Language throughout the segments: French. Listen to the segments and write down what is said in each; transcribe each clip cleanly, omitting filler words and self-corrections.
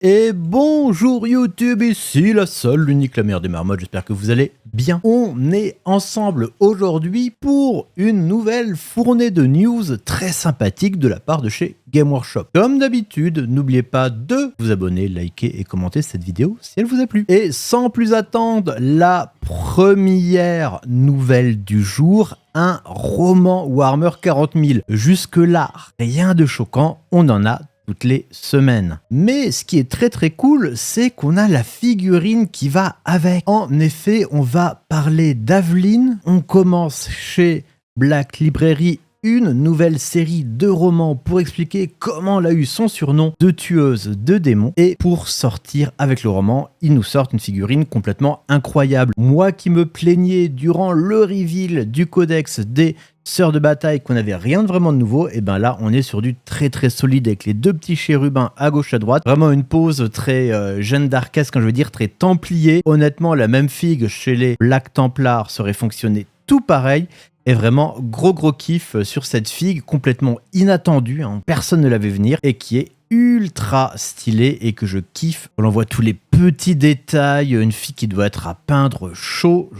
Et bonjour YouTube, ici la seule, l'unique, la meilleure des marmottes, j'espère que vous allez bien. On est ensemble aujourd'hui pour une nouvelle fournée de news très sympathique de la part de chez Game Workshop. Comme d'habitude, n'oubliez pas de vous abonner, liker et commenter cette vidéo si elle vous a plu. Et sans plus attendre, la première nouvelle du jour, un roman Warhammer 40 000. Jusque-là, rien de choquant, on en a toutes les semaines. Mais ce qui est très cool, c'est qu'on a la figurine qui va avec. En effet, on va parler d'Aveline. On commence chez Black Library une nouvelle série de romans pour expliquer comment elle a eu son surnom de tueuse de démons. Et pour sortir avec le roman, ils nous sortent une figurine complètement incroyable. Moi qui me plaignais durant le reveal du codex des Sœurs de bataille qu'on n'avait rien de vraiment de nouveau, et ben là on est sur du très solide avec les deux petits chérubins à gauche à droite. Vraiment une pose très Jeanne d'Arcesque, quand je veux dire très templier. Honnêtement, la même figue chez les Black Templars serait fonctionné tout pareil. Et vraiment gros kiff sur cette figue complètement inattendue, hein. Personne ne l'avait venir et qui est ultra stylée et que je kiffe. On en voit tous les petits détails, une figue qui doit être à peindre chaud.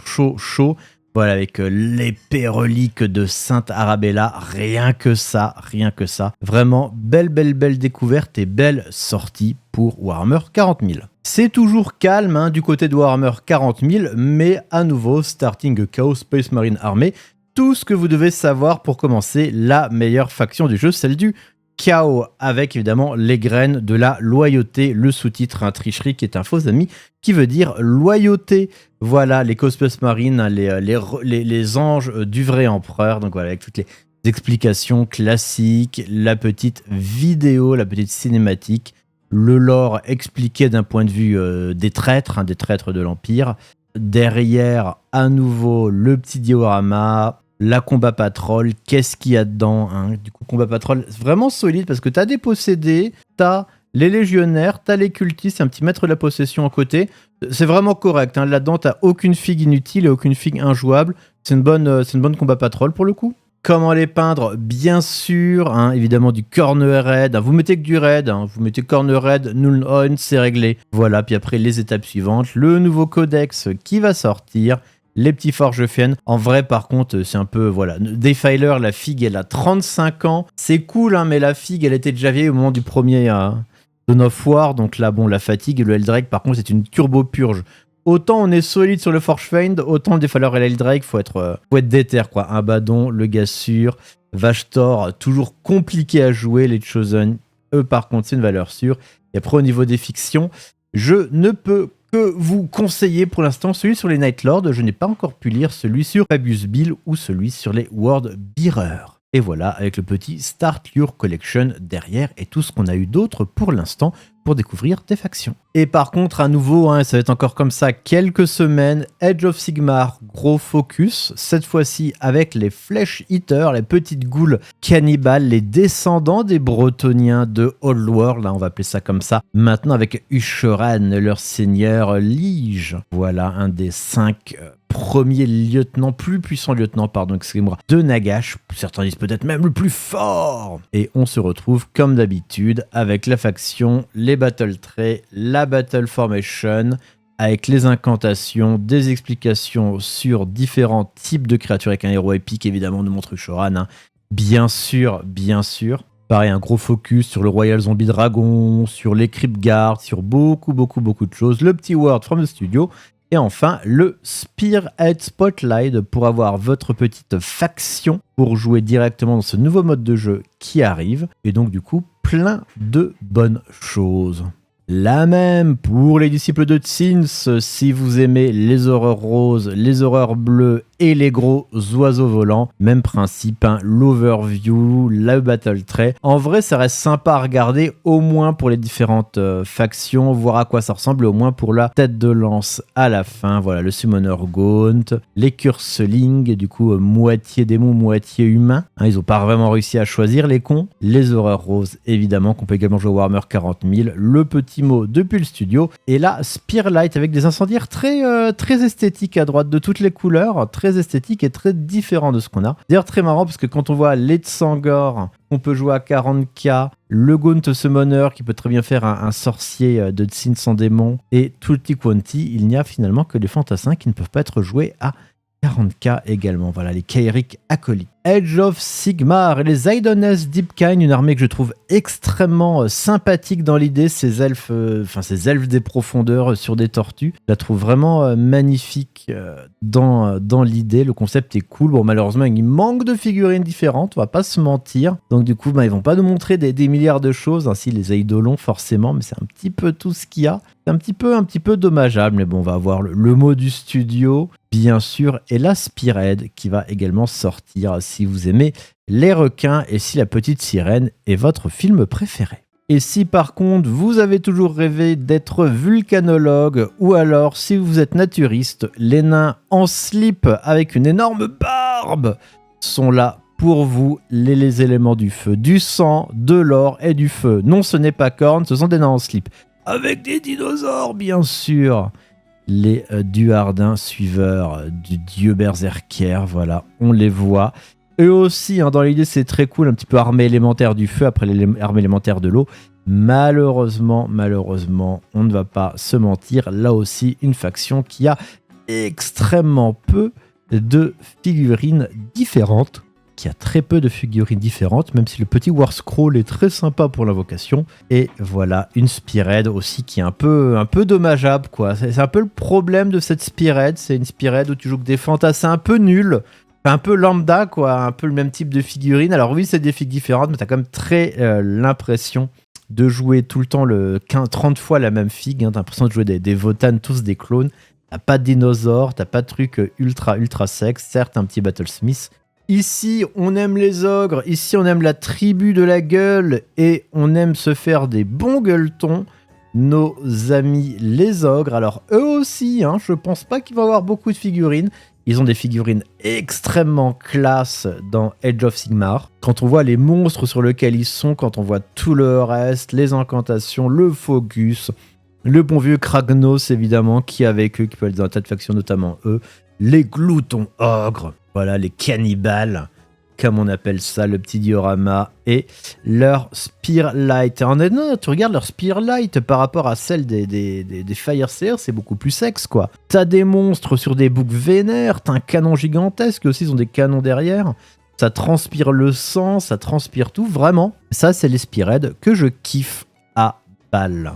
Voilà, avec l'épée relique de Sainte Arabella, rien que ça. Vraiment, belle découverte et belle sortie pour Warhammer 40 000. C'est toujours calme hein, du côté de Warhammer 40 000, mais à nouveau, starting a Chaos Space Marine Army, tout ce que vous devez savoir pour commencer la meilleure faction du jeu, celle du chaos, avec évidemment les graines de la loyauté, le sous-titre, un tricherie qui est un faux ami, qui veut dire loyauté. Voilà, les Chaos Space Marine, les anges du vrai empereur, donc voilà, avec toutes les explications classiques, la petite vidéo, la petite cinématique, le lore expliqué d'un point de vue des traîtres, hein, des traîtres de l'Empire. Derrière, à nouveau, le petit diorama, la combat patrol, qu'est-ce qu'il y a dedans hein. Du coup, combat patrol, vraiment solide parce que t'as des possédés, t'as les légionnaires, t'as les cultistes, un petit maître de la possession à côté. C'est vraiment correct, hein. Là-dedans, t'as aucune figue inutile et aucune figue injouable. C'est une bonne combat patrol pour le coup. Comment les peindre? Bien sûr, hein, évidemment du corner raid. Vous mettez que du raid, hein, vous mettez corner raid, null on, c'est réglé. Voilà, puis après les étapes suivantes, le nouveau codex qui va sortir, les petits forges-fiennes. En vrai, par contre, c'est un peu, voilà, Defiler, la figue, elle a 35 ans. C'est cool, hein, mais la figue, elle était déjà vieille au moment du premier Dawn of War. Donc là, bon, la fatigue et le Eldrake, par contre, c'est une turbo-purge. Autant on est solide sur le Forge-Fiend, autant le Defiler et l'Eldrake, faut être déter, quoi. Un badon, le gars sûr, Vashtor, toujours compliqué à jouer, les Chosen, eux par contre c'est une valeur sûre. Et après au niveau des fictions, je ne peux que vous conseiller pour l'instant celui sur les Night Lords. Je n'ai pas encore pu lire celui sur Fabius Bill ou celui sur les World Bearers. Et voilà, avec le petit Start Your Collection derrière et tout ce qu'on a eu d'autre pour l'instant pour découvrir des factions. Et par contre, à nouveau, hein, ça va être encore comme ça quelques semaines, Age of Sigmar, gros focus, cette fois-ci avec les Flesh Eaters, les petites goules cannibales, les descendants des Bretoniens de Old World, là on va appeler ça comme ça, maintenant avec Ushoran, leur seigneur Lige. Voilà, un des 5 premier lieutenant, plus puissant lieutenant, pardon, excusez-moi, de Nagash. Certains disent peut-être même le plus fort. Et on se retrouve comme d'habitude avec la faction, les battle traits, la battle formation, avec les incantations, des explications sur différents types de créatures avec un héros épique, évidemment, nous montre Ushoran, hein. Bien sûr. Pareil, un gros focus sur le Royal Zombie Dragon, sur les Crypt Guards, sur beaucoup de choses. Le petit Word from the Studio. Et enfin, le Spearhead Spotlight pour avoir votre petite faction pour jouer directement dans ce nouveau mode de jeu qui arrive. Et donc, du coup, plein de bonnes choses. La même pour les disciples de Tzins, si vous aimez les horreurs roses, les horreurs bleues et les gros oiseaux volants. Même principe, hein, l'overview, le battle trait. En vrai, ça reste sympa à regarder, au moins pour les différentes factions, voir à quoi ça ressemble, au moins pour la tête de lance à la fin. Voilà, le Summoner Gaunt, les Curselings, du coup, moitié démon, moitié humain. Hein, ils n'ont pas vraiment réussi à choisir les cons. Les horreurs roses, évidemment, qu'on peut également jouer au Warhammer 40 000. Le petit petits mots depuis le studio. Et là, Spearlight avec des incendiaires très esthétiques à droite, de toutes les couleurs, très esthétiques et très différents de ce qu'on a. D'ailleurs, très marrant parce que quand on voit les Tsangor, on peut jouer à 40k, le Gaunt Summoner qui peut très bien faire un sorcier de Tsin sans démon, et Tutti Quanti, il n'y a finalement que les fantassins qui ne peuvent pas être joués à 40k également. Voilà, les Kairic acolytes. Edge of Sigmar et les Idoness Deepkind, une armée que je trouve extrêmement sympathique dans l'idée. Ces elfes des profondeurs sur des tortues. Je la trouve vraiment magnifique dans l'idée. Le concept est cool. Bon, malheureusement, il manque de figurines différentes, on va pas se mentir. Donc du coup, ils vont pas nous montrer des milliards de choses. Ainsi, les Eidolons, forcément, mais c'est un petit peu tout ce qu'il y a. C'est un petit peu dommageable, mais bon, on va avoir le mot du studio, bien sûr, et la Spearhead qui va également sortir si vous aimez les requins et si La Petite Sirène est votre film préféré. Et si par contre vous avez toujours rêvé d'être vulcanologue, ou alors si vous êtes naturiste, les nains en slip avec une énorme barbe sont là pour vous, les éléments du feu, du sang, de l'or et du feu. Non, ce n'est pas Korn, ce sont des nains en slip. Avec des dinosaures, bien sûr. Les Duardins suiveurs du dieu berserker, voilà, on les voit. Eux aussi, dans l'idée, c'est très cool, un petit peu armée élémentaire du feu après l'armée élémentaire de l'eau. Malheureusement, on ne va pas se mentir, là aussi, une faction qui a extrêmement peu de figurines différentes. Qui a très peu de figurines différentes, même si le petit War Scroll est très sympa pour l'invocation. Et voilà, une Spearhead aussi qui est un peu dommageable, quoi. C'est un peu le problème de cette Spearhead. C'est une Spearhead où tu joues que des fantassins un peu nuls, un peu lambda, quoi, un peu le même type de figurine. Alors oui, c'est des figues différentes, mais t'as quand même très l'impression de jouer tout le temps 30 fois la même figue. T'as l'impression de jouer des Votann, tous des clones. T'as pas de dinosaures, t'as pas de trucs ultra sexe. Certes, un petit Battlesmith. Ici, on aime les ogres, ici, on aime la tribu de la gueule et on aime se faire des bons gueuletons, nos amis les ogres. Alors, eux aussi, je pense pas qu'ils vont avoir beaucoup de figurines. Ils ont des figurines extrêmement classe dans Edge of Sigmar. Quand on voit les monstres sur lesquels ils sont, quand on voit tout le reste, les incantations, le focus, le bon vieux Kragnos, évidemment, qui est avec eux, qui peut être dans un tas de factions, notamment eux, les gloutons ogres. Voilà, les cannibales, comme on appelle ça, le petit diorama, et leur Spearlight. Tu regardes leur Spearlight par rapport à celle des Fireseers, c'est beaucoup plus sexe, quoi. T'as des monstres sur des boucs vénères, t'as un canon gigantesque, aussi ils ont des canons derrière, ça transpire le sang, ça transpire tout, vraiment. Ça, c'est les Spearhead que je kiffe à balle.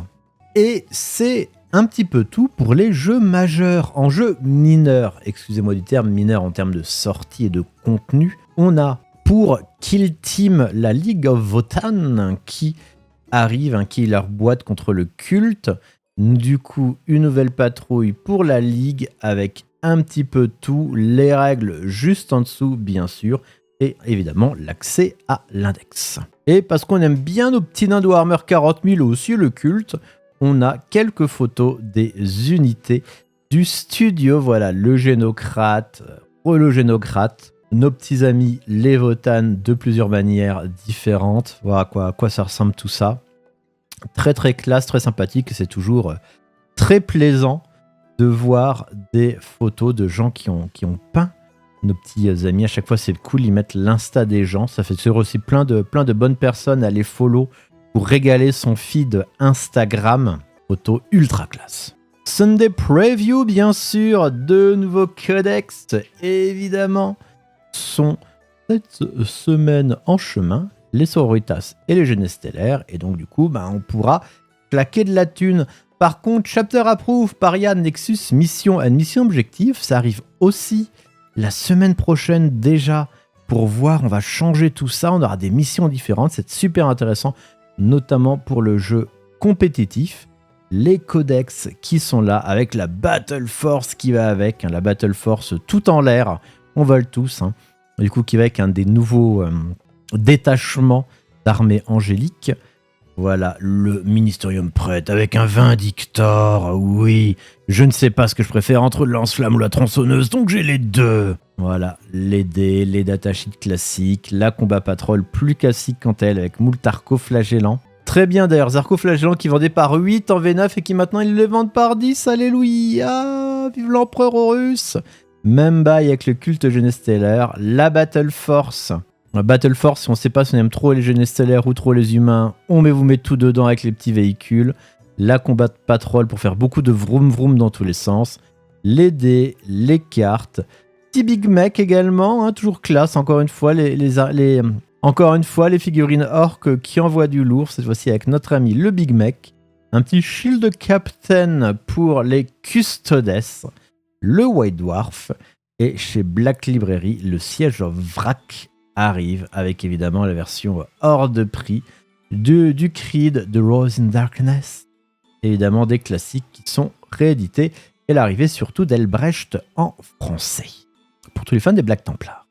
Et c'est un petit peu tout pour les jeux majeurs. En jeux mineurs, excusez-moi du terme, mineur en termes de sortie et de contenu, on a pour Kill Team la League of Votann qui arrive, qui est leur boîte contre le culte. Du coup, une nouvelle patrouille pour la Ligue avec un petit peu tout, les règles juste en dessous, bien sûr, et évidemment l'accès à l'index. Et parce qu'on aime bien nos petits nains de Warhammer 40 000 aussi le culte, on a quelques photos des unités du studio. Voilà, le génocrate, nos petits amis les Votann de plusieurs manières différentes. Voilà à quoi ça ressemble tout ça. Très classe, très sympathique. C'est toujours très plaisant de voir des photos de gens qui ont peint nos petits amis. À chaque fois, c'est cool, ils mettent l'insta des gens. Ça fait aussi plein de bonnes personnes à les follow pour régaler son feed Instagram. Photo ultra classe. Sunday Preview, bien sûr, de nouveaux codex, évidemment, sont cette semaine en chemin, les Sororitas et les Jeunesses Stellaires, et donc du coup, on pourra claquer de la thune. Par contre, Chapter Approve, Paria, Nexus, Mission and Mission Objective, ça arrive aussi la semaine prochaine déjà, pour voir, on va changer tout ça, on aura des missions différentes, c'est super intéressant, notamment pour le jeu compétitif. Les codex qui sont là, avec la Battle Force qui va avec, la Battle Force tout en l'air, on vole tous, du coup qui va avec un des nouveaux détachements d'armée angélique. Voilà, le Ministerium prête avec un Vindictor, oui, je ne sais pas ce que je préfère entre le lance-flamme ou la tronçonneuse, donc j'ai les deux. Voilà, les dés, les datasheets classiques, la combat patrol plus classique quant à elle avec moult arco flagellant. Très bien d'ailleurs, Zarco Flagellant qui vendait par 8 en V9 et qui maintenant ils les vendent par 10, alléluia, vive l'empereur Horus. Même bail avec le culte Genestellaire, la Battle Force. La Battle Force, si on ne sait pas si on aime trop les Genestellaires ou trop les humains, vous met tout dedans avec les petits véhicules. La Combat Patrol pour faire beaucoup de vroom vroom dans tous les sens. Les dés, les cartes. Petit Big Mech également, hein, toujours classe, encore une fois, encore une fois, les figurines orques qui envoient du lourd, cette fois-ci avec notre ami le Big Mech. Un petit Shield Captain pour les Custodes, le White Dwarf. Et chez Black Library, le Siege of Vrak arrive avec évidemment la version hors de prix du Creed, de Rose in Darkness. Évidemment des classiques qui sont réédités. Et l'arrivée surtout d'Elbrecht en français. Pour tous les fans des Black Templars.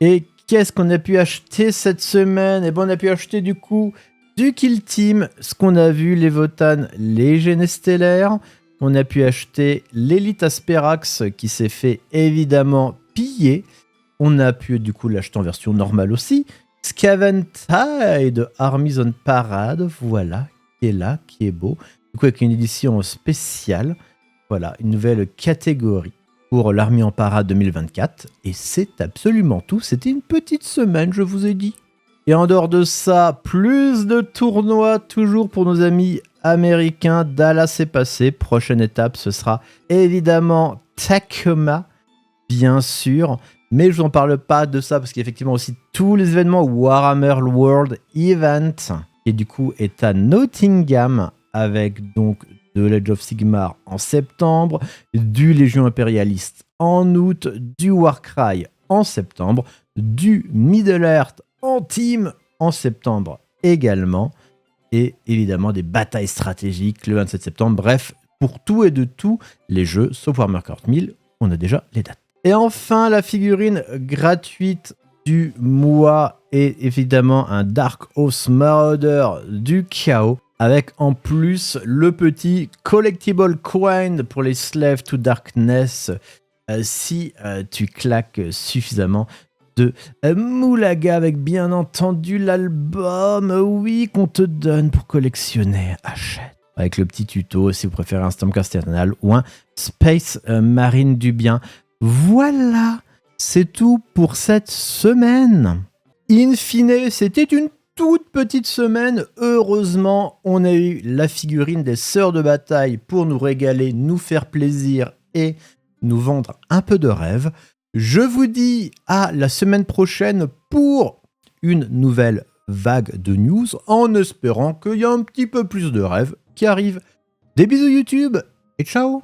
Et qu'est-ce qu'on a pu acheter cette semaine? Eh bien, on a pu acheter du coup du Kill Team, ce qu'on a vu, les Votann, les Genestellaires. On a pu acheter l'Elite Asperax qui s'est fait évidemment piller. On a pu du coup l'acheter en version normale aussi. Scaventide Armies on Parade, voilà, qui est là, qui est beau. Du coup, avec une édition spéciale. Voilà, une nouvelle catégorie pour l'Armée en Parade 2024. Et c'est absolument tout. C'était une petite semaine, je vous ai dit. Et en dehors de ça, plus de tournois toujours pour nos amis américains. Dallas est passé. Prochaine étape, ce sera évidemment Tacoma, bien sûr. Mais je vous en parle pas de ça parce qu'il y a effectivement aussi tous les événements Warhammer World Event qui du coup est à Nottingham avec donc de l'Age of Sigmar en septembre, du Légion Impérialiste en août, du Warcry en septembre, du Middle-earth en team en septembre également, et évidemment des batailles stratégiques le 27 septembre. Bref, pour tout et de tout, les jeux, sauf Warhammer 40 000, on a déjà les dates. Et enfin, la figurine gratuite du mois est évidemment un Dark Oath Marauder du chaos, avec en plus le petit Collectible Coin pour les Slave to Darkness, si tu claques suffisamment de Moulaga, avec bien entendu l'album, oui, qu'on te donne pour collectionner. Achète. Avec le petit tuto, si vous préférez un Stormcast Eternal ou un Space Marine du bien. Voilà, c'est tout pour cette semaine. In fine, c'était une toute petite semaine. Heureusement, on a eu la figurine des Sœurs de Bataille pour nous régaler, nous faire plaisir et nous vendre un peu de rêve. Je vous dis à la semaine prochaine pour une nouvelle vague de news, en espérant qu'il y a un petit peu plus de rêves qui arrivent. Des bisous YouTube et ciao!